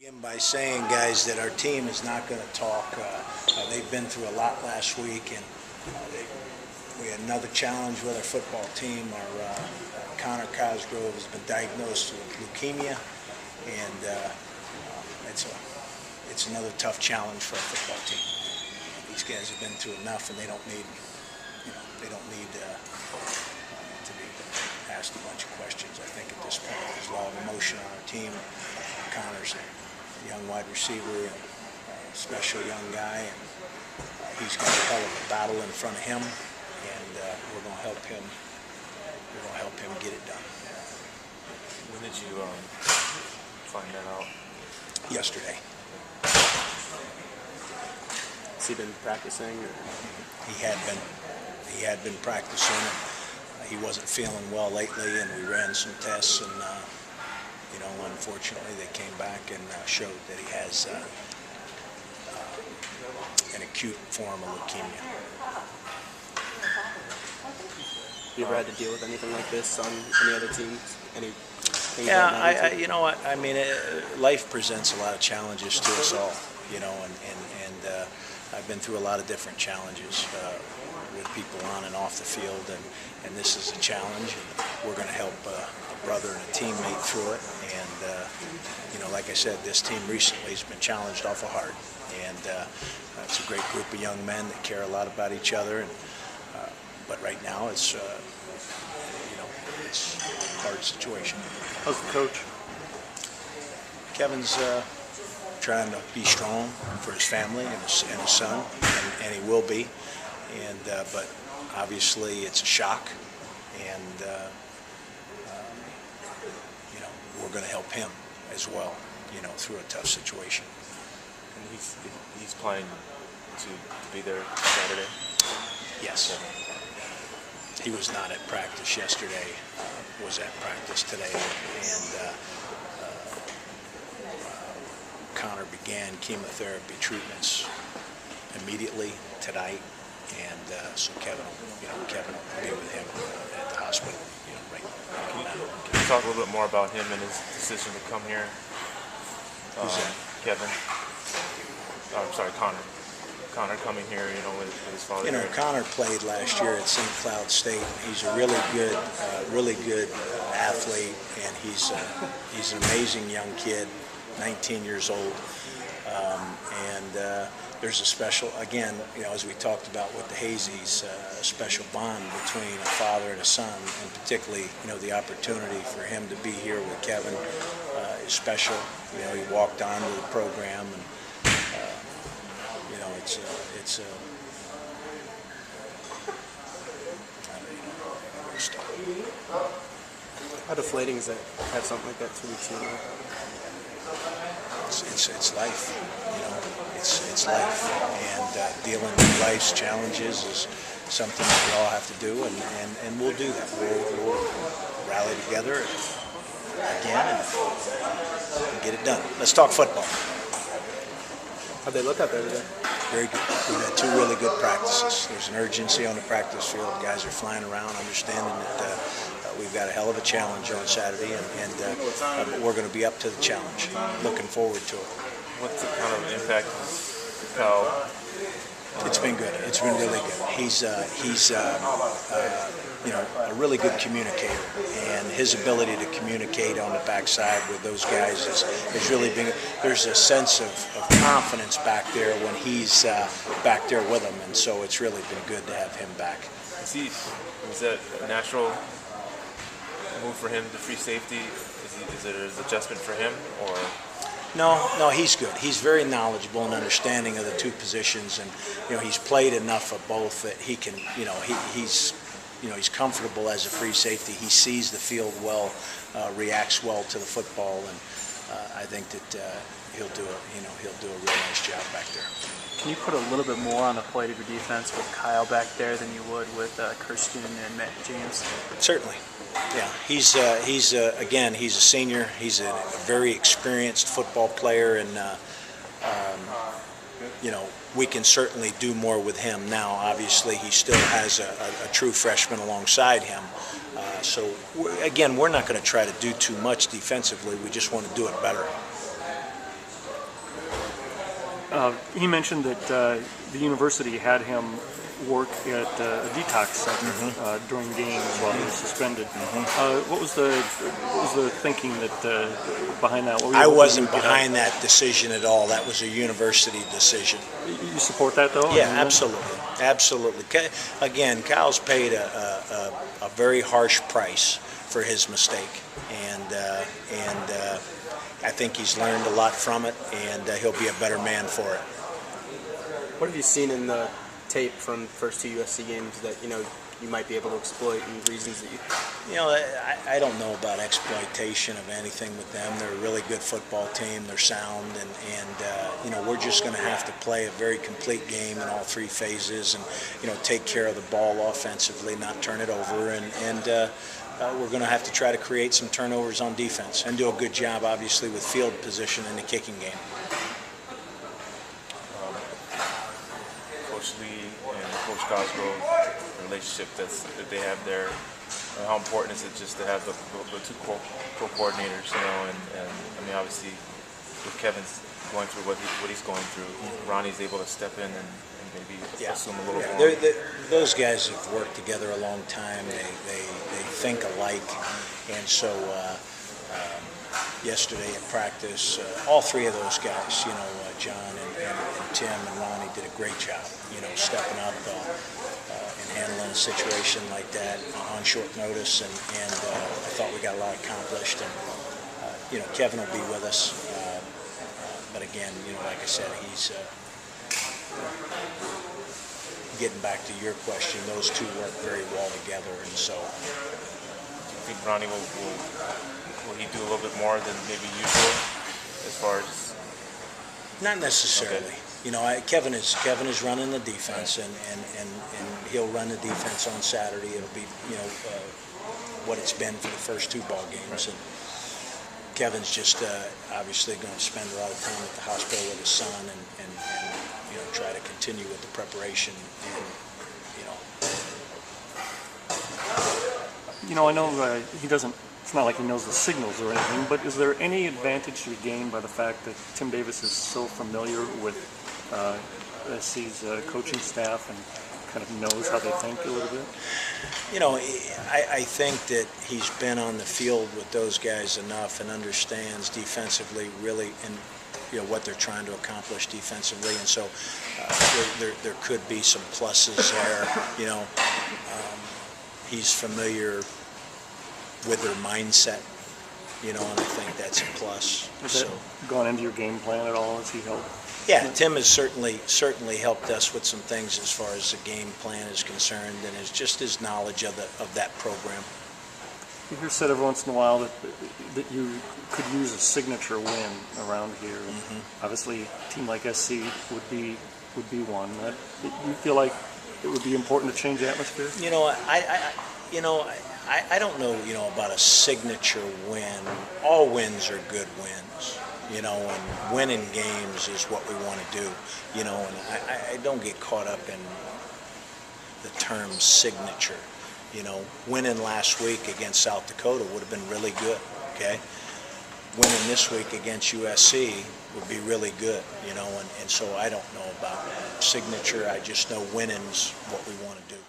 Begin by saying, guys, that our team is not going to talk. They've been through a lot last week, and we had another challenge with our football team. Our Connor Cosgrove has been diagnosed with leukemia, and it's another tough challenge for our football team. These guys have been through enough, and they don't need, to be asked a bunch of questions. I think at this point there's a lot of emotion on our team. Connor's a young wide receiver and a special young guy, and he's got a hell of a battle in front of him, and we're going to help him. We're going to help him get it done. When did you find that out? Yesterday. Has he been practicing? Or? He had been practicing. And, he wasn't feeling well lately, and we ran some tests, and unfortunately, they came back and showed that he has an acute form of leukemia. You ever had to deal with anything like this on any other teams? Yeah, you know what? I mean, life presents a lot of challenges to us all, and I've been through a lot of different challenges with people on and off the field, and this is a challenge, and we're going to help a brother and a teammate through it. And like I said, this team recently has been challenged awful hard, and it's a great group of young men that care a lot about each other. And but right now, it's it's a hard situation. How's the coach? Kevin's trying to be strong for his family and his son, and he will be. And but obviously, it's a shock, and we're going to help him as well, through a tough situation. And he's planning to be there Saturday? Yes. He was not at practice yesterday, was at practice today, and Connor began chemotherapy treatments immediately tonight, and so Kevin will be with him at the hospital, right now. Can you talk a little bit more about him and his decision to come here? Who's that? Kevin. I'm sorry, Connor. Connor coming here, with his father. Connor played last year at St. Cloud State. He's a really good athlete, and he's an amazing young kid, 19 years old, and there's a special, again, as we talked about with the Hazies, a special bond between a father and a son, and particularly, the opportunity for him to be here with Kevin is special. He walked on to the program, and it's How deflating is that? Have something like that 2 weeks in a row? It's life, it's life, and dealing with life's challenges is something that we all have to do, and we'll do that. We'll rally together again and get it done. Let's talk football. How'd they look out there today? Very good. We've had 2 really good practices. There's an urgency on the practice field. Guys are flying around, understanding that we've got a hell of a challenge on Saturday, and we're going to be up to the challenge. Looking forward to it. What's the kind of impact Kyle? It's been good. It's been really good. He's a really good communicator, and his ability to communicate on the backside with those guys is really been. There's a sense of confidence back there when he's back there with them, and so it's really been good to have him back. Is that a natural move for him, the free safety? Is it an adjustment for him, or? No, he's good. He's very knowledgeable and understanding of the 2 positions, and he's played enough of both that he can. He's comfortable as a free safety. He sees the field well, reacts well to the football, and I think that he'll do a real nice job back there. Can you put a little bit more on the plate of your defense with Kyle back there than you would with Kirsten and Matt James? Certainly. Yeah, he's again, he's a senior. He's a very experienced football player, and we can certainly do more with him now. Obviously, he still has a true freshman alongside him. So we're not going to try to do too much defensively. We just want to do it better. He mentioned that the university had him work at a detox center during games while he was suspended. What was the thinking behind that? What were you I hoping wasn't you'd get out? behind that decision at all. That was a university decision. You support that though? Yeah, I mean, absolutely, absolutely. Again, Kyle's paid a very harsh price for his mistake, and I think he's learned a lot from it, and he'll be a better man for it. What have you seen in the tape from the first 2 USC games that you might be able to exploit, and reasons that you? I don't know about exploitation of anything with them. They're a really good football team. They're sound, and we're just going to have to play a very complete game in all three phases, and take care of the ball offensively, not turn it over, and we're going to have to try to create some turnovers on defense and do a good job, obviously, with field position in the kicking game. Coach Lee and Coach Cosgrove, the relationship that they have there. How important is it just to have the two co-coordinators, and I mean, obviously, with Kevin's going through what he's going through, Ronnie's able to step in and maybe assume a little more. Those guys have worked together a long time. They think alike, and so yesterday at practice, all three of those guys, John and Tim and Ronnie did a great job, stepping up and handling a situation like that on short notice, and I thought we got a lot accomplished, and Kevin will be with us, but again, like I said, he's getting back to your question, those two work very well together, and so. Do you think Ronnie will he do a little bit more than maybe usual as far as? Not necessarily. Okay. Kevin is running the defense, and he'll run the defense on Saturday. It'll be what it's been for the first two ball games, and Kevin's just obviously going to spend a lot of time at the hospital with his son, and try to continue with the preparation, and I know he doesn't. It's not like he knows the signals or anything, but is there any advantage to be gained by the fact that Tim Davis is so familiar with SC's coaching staff and kind of knows how they think a little bit? I think that he's been on the field with those guys enough and understands defensively really, and what they're trying to accomplish defensively, and so there could be some pluses there. He's familiar with their mindset, and I think that's a plus. Has that gone into your game plan at all? Has he helped? Yeah, Tim has certainly helped us with some things as far as the game plan is concerned, and is just his knowledge of that program. You hear said every once in a while that you could use a signature win around here. Obviously, a team like SC would be one. You feel like it would be important to change the atmosphere? I don't know, about a signature win. All wins are good wins, and winning games is what we want to do, and I don't get caught up in the term signature. Winning last week against South Dakota would have been really good, okay? Winning this week against USC would be really good, and so I don't know about signature. I just know winning's what we want to do.